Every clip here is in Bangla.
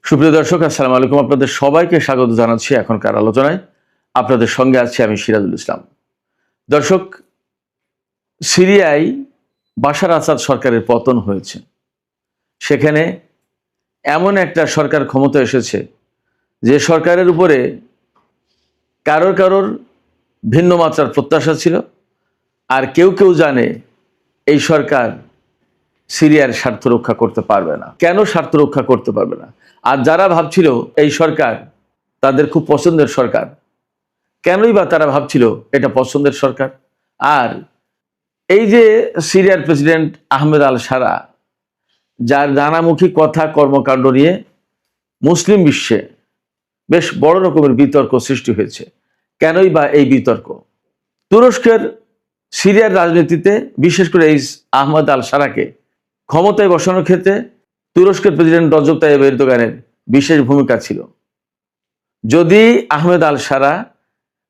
সুপ্রিয় দর্শক, আসসালামু আলাইকুম। আপনাদের সবাইকে স্বাগত জানাচ্ছি এখনকার আলোচনায়। আপনাদের সঙ্গে আছি আমি সিরাজুল ইসলাম। দর্শক, সিরিয়ায় বাশার আসাদ সরকারের পতন হয়েছে। সেখানে এমন একটা সরকার ক্ষমতা এসেছে যে সরকারের উপরে কারোর ভিন্ন মাত্রার প্রত্যাশা ছিল, আর কেউ কেউ জানে এই সরকার সিরিয়ার স্বার্থ রক্ষা করতে পারবে না। কেন স্বার্থ রক্ষা করতে পারবে না? আর যারা ভাবছিল এই সরকার তাদের খুব পছন্দের সরকার, কেনই বা তারা ভাবছিল এটা পছন্দের সরকার? আর এই যে সিরিয়ার প্রেসিডেন্ট আহমেদ আল সারা, যার নানামুখী কথা কর্মকাণ্ড নিয়ে মুসলিম বিশ্বে বেশ বড় রকমের বিতর্ক সৃষ্টি হয়েছে। কেনই বা এই বিতর্ক? তুরস্কের সিরিয়ার রাজনীতিতে বিশেষ করে এই আহমেদ আল সারাকে ক্ষমতায় বসানোর ক্ষেত্রে তুরস্কের প্রেসিডেন্ট রজব তাইয়িপ এরদোগানের বিশেষ ভূমিকা ছিল। যদি আহমেদ আল সারা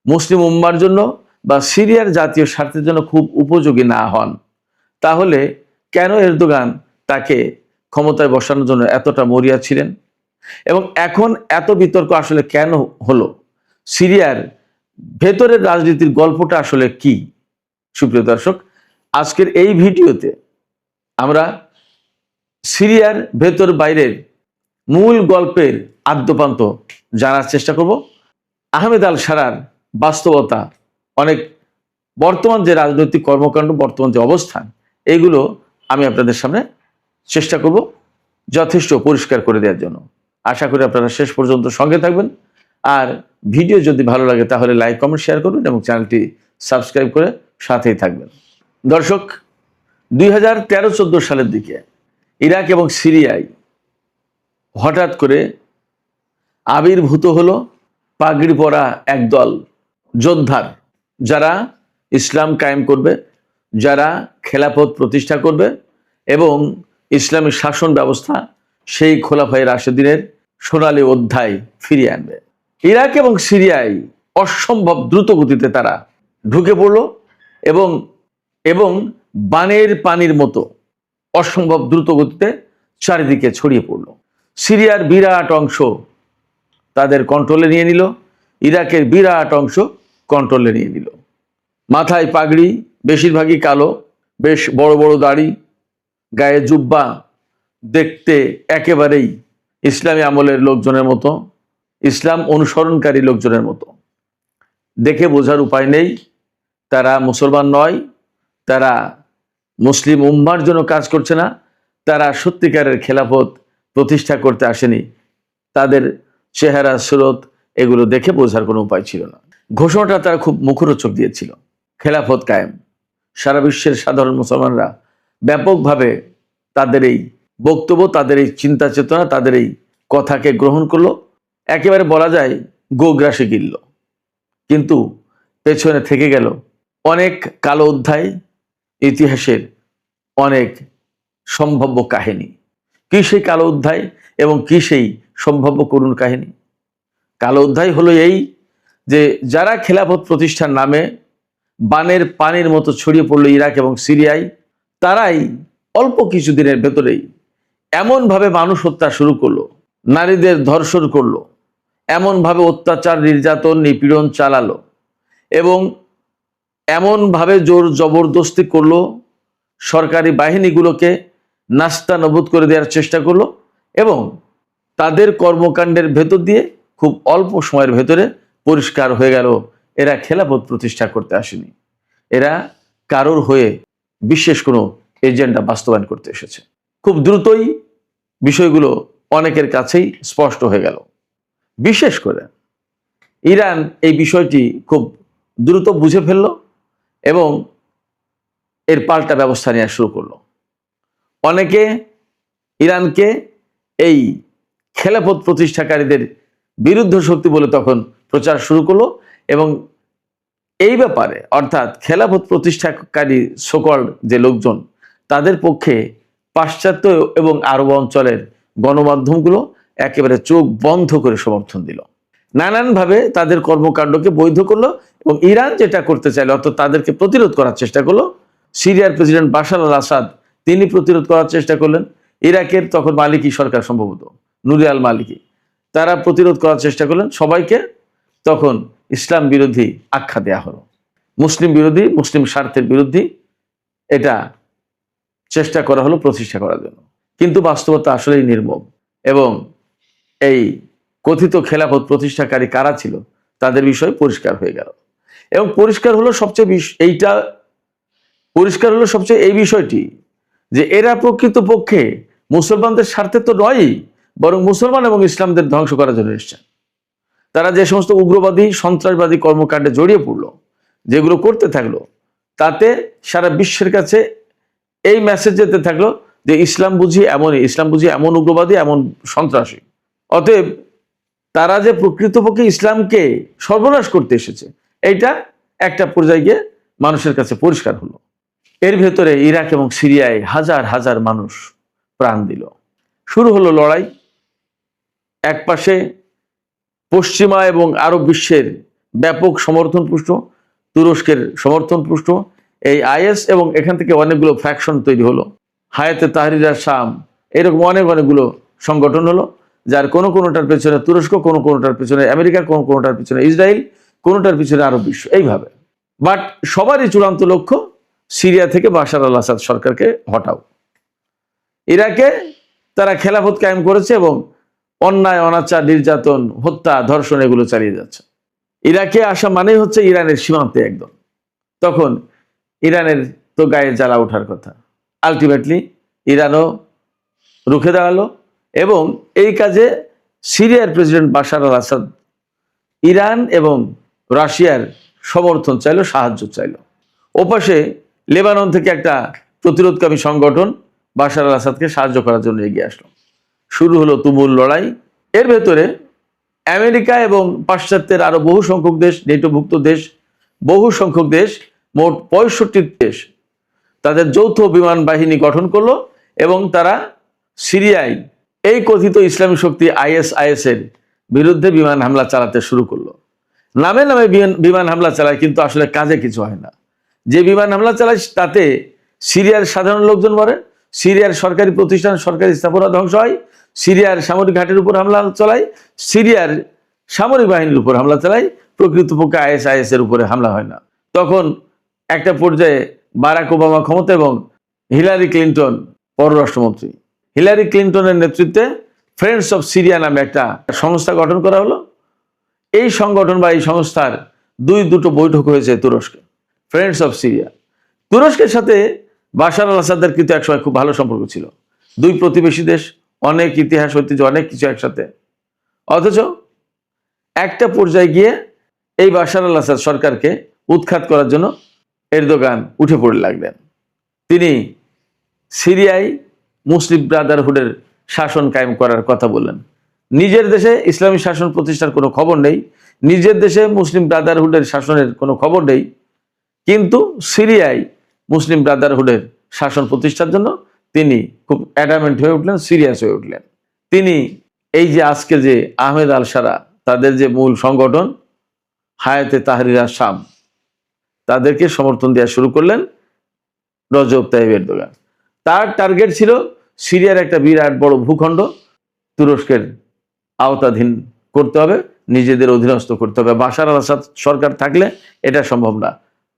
মুসলিম উম্মার জন্য বা সিরিয়ার জাতীয় স্বার্থের জন্য খুব উপযোগী না হন, তাহলে কেন এরদোগান তাকে ক্ষমতায় বসানোর জন্য এতটা মরিয়া ছিলেন? এবং এখন এত বিতর্ক আসলে কেন হলো? সিরিয়ার ভেতরের রাজনীতির গল্পটা আসলে কি? সুপ্রিয় দর্শক, আজকের এই ভিডিওতে আমরা সিরিয়ার ভেতর বাইরের মূল গল্পের আদ্যপান্ত জানার চেষ্টা করব। আহমেদ আল সারার বাস্তবতা, অনেক বর্তমান যে রাজনৈতিক কর্মকাণ্ড, বর্তমান যে অবস্থান, এগুলো আমি আপনাদের সামনে চেষ্টা করব যথেষ্ট পরিষ্কার করে দেওয়ার জন্য। আশা করি আপনারা শেষ পর্যন্ত সঙ্গে থাকবেন। আর ভিডিও যদি ভালো লাগে তাহলে লাইক, কমেন্ট, শেয়ার করবেন এবং চ্যানেলটি সাবস্ক্রাইব করে সাথেই থাকবেন। দর্শক, 2013-14 সালের দিকে ইরাক এবং সিরিয়ায় হঠাৎ করে আবির্ভূত হলো পাগড়ি পরা একদল যোদ্ধার, যারা ইসলাম কায়েম করবে, যারা খেলাফত প্রতিষ্ঠা করবে এবং ইসলামী শাসন ব্যবস্থা সেই খোলাফায়ে রাশেদিনের সোনালী অধ্যায় ফিরিয়ে আনবে। ইরাক এবং সিরিয়ায় অসম্ভব দ্রুত গতিতে তারা ঢুকে পড়ল এবং বানের পানির মতো অসম্ভব দ্রুত গতিতে চারিদিকে ছড়িয়ে পড়ল। সিরিয়ার বিরাট অংশ তাদের কন্ট্রোলে নিয়ে নিল, ইরাকের বিরাট অংশ কন্ট্রোলে নিয়ে নিল। মাথায় পাগড়ি, বেশিরভাগই কালো, বেশ বড় বড় দাড়ি, গায়ে জুব্বা, দেখতে একেবারেই ইসলামী আমলের লোকজনের মতো, ইসলাম অনুসরণকারী লোকজনের মতো। দেখে বোঝার উপায় নেই তারা মুসলমান নয়, তারা মুসলিম উম্মার জন্য কাজ করছে না, তারা সত্যিকারের খেলাফত প্রতিষ্ঠা করতে আসেনি। তাদের চেহারা, সুরত, এগুলো দেখে বোঝার কোনো উপায় ছিল না। ঘোষণাটা তারা খুব মুখরোচক দিয়েছিল, খেলাফত কায়েম। সারা বিশ্বের সাধারণ মুসলমানরা ব্যাপকভাবে তাদের এই বক্তব্য, তাদের এই চিন্তা চেতনা, তাদের এই কথাকে গ্রহণ করলো, একেবারে বলা যায় গোগ্রাসে গিলল। কিন্তু পেছনে থেকে গেল অনেক কালো অধ্যায়, ইতিহাসের অনেক সম্ভাব্য কাহিনী। কি সেই কালো অধ্যায় এবং কি সেই সম্ভাব্য করুণ কাহিনী? কালো অধ্যায় হলো এই যে যারা খেলাফত প্রতিষ্ঠার নামে বানের পানির মতো ছড়িয়ে পড়লো ইরাক এবং সিরিয়ায়, তারাই অল্প কিছুদিনের ভেতরেই এমনভাবে মানুষ হত্যা শুরু করলো, নারীদের ধর্ষণ করলো, এমনভাবে অত্যাচার, নির্যাতন, নিপীড়ন চালালো এবং এমনভাবে জোর জবরদস্তি করলো, সরকারি বাহিনীগুলোকে নাস্তানাবুদ করে দেওয়ার চেষ্টা করলো এবং তাদের কর্মকাণ্ডের ভেতর দিয়ে খুব অল্প সময়ের ভেতরে পরিষ্কার হয়ে গেল এরা খেলাফত প্রতিষ্ঠা করতে আসেনি, এরা কারোর হয়ে বিশেষ কোনো এজেন্ডা বাস্তবায়ন করতে এসেছে। খুব দ্রুতই বিষয়গুলো অনেকের কাছেই স্পষ্ট হয়ে গেল। বিশেষ করে ইরান এই বিষয়টি খুব দ্রুত বুঝে ফেলল এবং এর পাল্টা ব্যবস্থা নেওয়া শুরু করলো। অনেকে ইরানকে এই খেলাফত প্রতিষ্ঠাকারীদের বিরুদ্ধ শক্তি বলে তখন প্রচার শুরু করলো এবং এই ব্যাপারে, অর্থাৎ খেলাফত প্রতিষ্ঠাকারী সকল যে লোকজন, তাদের পক্ষে পাশ্চাত্য এবং আরব অঞ্চলের গণমাধ্যমগুলো একেবারে চোখ বন্ধ করে সমর্থন দিল, নানানভাবে তাদের কর্মকাণ্ডকে বৈধ করলো এবং ইরান যেটা করতে চাইলো, অর্থাৎ তাদেরকে প্রতিরোধ করার চেষ্টা করলো। সিরিয়ার প্রেসিডেন্ট বাশার আল আসাদ, তিনি প্রতিরোধ করার চেষ্টা করলেন। ইরাকের তখন মালিকি সরকার, সম্ভবত নুরি আল মালিকি, তারা প্রতিরোধ করার চেষ্টা করলেন, সবাইকে তখন ইসলাম বিরোধী আখ্যা দেয়া হলো, মুসলিম বিরোধী, মুসলিম স্বার্থের বিরোধী এটা চেষ্টা করা হলো প্রতিষ্ঠা করার জন্য। কিন্তু বাস্তবতা আসলেই নির্মম, এবং এই কথিত খেলাফত প্রতিষ্ঠাকারী কারা ছিল তাদের বিষয় পরিষ্কার হয়ে গেল। এবং পরিষ্কার হলো সবচেয়ে এই বিষয়টি যে এরা প্রকৃতপক্ষে মুসলমানদের স্বার্থে তো নয়ই, বরং মুসলমান এবং ইসলামদের ধ্বংস করার জন্য এসছেন। তারা যে সমস্ত উগ্রবাদী সন্ত্রাসবাদী কর্মকাণ্ডে জড়িয়ে পড়লো, যেগুলো করতে থাকলো, তাতে সারা বিশ্বের কাছে এই মেসেজ যেতে থাকলো যে ইসলাম বুঝি এমনই, ইসলাম বুঝি এমন উগ্রবাদী, এমন সন্ত্রাসী। অতএব তারা যে প্রকৃতপক্ষে ইসলামকে সর্বনাশ করতে এসেছে, এইটা একটা পর্যায়ে গিয়ে মানুষের কাছে পরিষ্কার হলো। এর ভেতরে ইরাক এবং সিরিয়ায় হাজার হাজার মানুষ প্রাণ দিল। শুরু হলো লড়াই। এক পাশে পশ্চিমা এবং আরব বিশ্বের ব্যাপক সমর্থন পুষ্ট, তুরস্কের সমর্থন পুষ্ট এই আইএস, এবং এখান থেকে অনেকগুলো ফ্যাকশন তৈরি হলো। হায়াতে তাহরির শাম, এরকম অনেকগুলো সংগঠন হলো, যার কোনোটার পেছনে তুরস্ক, কোনোটার পেছনে আমেরিকা, কোনোটার পেছনে ইসরায়েল, কোনোটার পিছনে আরব বিশ্ব, এইভাবে। বাট সবারই চূড়ান্ত লক্ষ্য সিরিয়া থেকে বাশার আল আসাদ সরকারকে হটাও। ইরাকে তারা খেলাফত কায়েম করেছে এবং অন্যায়, অনাচার, নির্যাতন, হত্যা, ধর্ষণ এগুলো চালিয়ে যাচ্ছে। ইরাকে আসা মানেই হচ্ছে ইরানের সীমান্তে একদম। তখন ইরানের তো গায়ে জ্বালা ওঠার কথা। আলটিমেটলি ইরানও রুখে দাঁড়ালো, এবং এই কাজে সিরিয়ার প্রেসিডেন্ট বাশার আল আসাদ ইরান এবং রাশিয়ার সমর্থন চাইলো, সাহায্য চাইলো। ওপাশে লেবানন থেকে একটা প্রতিরোধকামী সংগঠন বাশার আল আসাদকে সাহায্য করার জন্য এগিয়ে আসলো। শুরু হলো তুমুল লড়াই। এর ভেতরে আমেরিকা এবং পাশ্চাত্যের আরো বহু সংখ্যক দেশ, নেটোভুক্ত দেশ, বহু সংখ্যক দেশ, মোট 65টি দেশ তাদের যৌথ বিমান বাহিনী গঠন করলো, এবং তারা সিরিয়ায় এই কথিত ইসলামী শক্তি ISIS এর বিরুদ্ধে বিমান হামলা চালাতে শুরু করলো। নামে নামে বিমান হামলা চালায়, কিন্তু আসলে কাজে কিছু হয় না। যে বিমান হামলা চালায় তাতে সিরিয়ার সাধারণ লোকজন মরে, সিরিয়ার সরকারি প্রতিষ্ঠান, সরকারি স্থাপনা ধ্বংস হয়, সিরিয়ার সামরিক ঘাটের উপর হামলা চালায়, সিরিয়ার সামরিক বাহিনীর উপর হামলা চালায়, প্রকৃতপক্ষে ISIS এর উপরে হামলা হয় না। তখন একটা পর্যায়ে বারাক ওবামা ক্ষমতা এবং হিলারি ক্লিন্টন পররাষ্ট্রমন্ত্রী, হিলারি ক্লিন্টনের নেতৃত্বে ফ্রেন্ডস অফ সিরিয়া নামে একটা সংস্থা গঠন করা হলো। এই সংগঠন বা এই সংস্থার দুটো বৈঠক হয়েছে তুরস্কে, ফ্রেন্ডস অফ সিরিয়া। তুরস্কের সাথে বাশার আল আসাদের কিন্তু একসময় খুব ভালো সম্পর্ক ছিল, দুই প্রতিবেশী দেশ, অনেক ইতিহাস, ঐতিহ্য, অনেক কিছু একসাথে। অথচ একটা পর্যায়ে গিয়ে এই বাশার আল আসাদ সরকারকে উৎখাত করার জন্য এরদোগান উঠে পড়ে লাগলেন। তিনি সিরিয়ায় মুসলিম ব্রাদারহুডের শাসন কায়েম করার কথা বললেন। নিজের দেশে ইসলামী শাসন প্রতিষ্ঠার কোনো খবর নেই, নিজের দেশে মুসলিম ব্রাদারহুডের শাসনের কোনো খবর নেই, কিন্তু সিরিয়ায় মুসলিম ব্রাদারহুডের শাসন প্রতিষ্ঠার জন্য তিনি খুব অ্যাডামেন্ট হয়ে উঠলেন, সিরিয়াস হয়ে উঠলেন। তিনি এই যে আজকে যে আহমেদ আল সারা, তাদের যে মূল সংগঠন হায়াতে তাহরির শাম, তাদেরকে সমর্থন দেওয়া শুরু করলেন রজব তাইয়িপ এরদোগান। তার টার্গেট ছিল সিরিয়ার একটা বিরাট বড় ভূখণ্ড তুরস্কের আওতাধীন করতে হবে, নিজেদের অধীনস্থ করতে হবে। বাশার আল আসাদ সরকার থাকলে এটা সম্ভব না।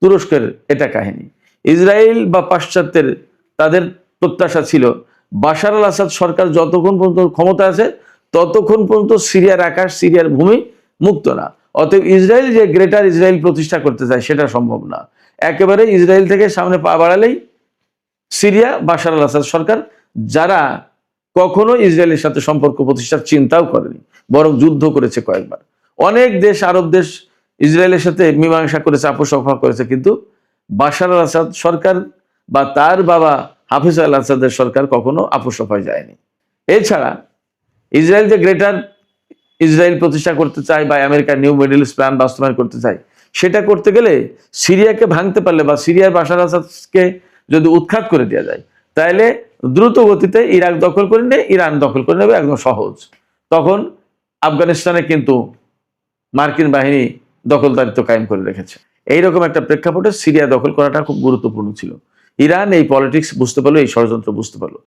তুরস্কের এটা কাহিনী। ইসরায়েল বা পাশ্চাত্যের তাদের প্রত্যাশা ছিল বাশার আল আসাদ সরকার যতক্ষণ পর্যন্ত ক্ষমতা আছে ততক্ষণ পর্যন্ত সিরিয়ার আকাশ, সিরিয়ার ভূমি মুক্ত না। অতএব ইসরায়েল যে গ্রেটার ইসরায়েল প্রতিষ্ঠা করতে চায় সেটা সম্ভব না। একেবারে ইসরায়েল থেকে সামনে পা বাড়ালেই সিরিয়া, বাশার আল আসাদ সরকার, যারা কখনো ইসরায়েলের সাথে সম্পর্ক প্রতিষ্ঠার চিন্তাও করেনি, বরং যুদ্ধ করেছে কয়েকবার। অনেক দেশ, আরব দেশ ইসরায়েলের সাথে মীমাংসা করেছে, আপোষ রফা করেছে, কিন্তু বাশার আল আসাদ সরকার বা তার বাবা হাফিজ আল আসাদের সরকার কখনো আপোষ রফায় যায়নি। এছাড়া ইসরায়েল যে গ্রেটার ইসরায়েল প্রতিষ্ঠা করতে চায় বা আমেরিকার নিউ মিডল ইস্ট প্ল্যান বাস্তবায়ন করতে চায়, সেটা করতে গেলে সিরিয়াকে ভাঙতে পারলে বা সিরিয়ার বাশার আল আসাদকে যদি উৎখাত করে দেওয়া যায়, তাহলে দ্রুত গতিতে ইরাক দখল করে নিয়ে ইরান দখল করে নেবে, একদম সহজ। তখন আফগানিস্তানে কিন্তু মার্কিন বাহিনী দখলদারিত্ব কায়েম করে রেখেছে। এইরকম একটা প্রেক্ষাপটে সিরিয়া দখল করাটা খুব গুরুত্বপূর্ণ ছিল। ইরান এই পলিটিক্স বুঝতে পারলো, এই ষড়যন্ত্র বুঝতে পারলো।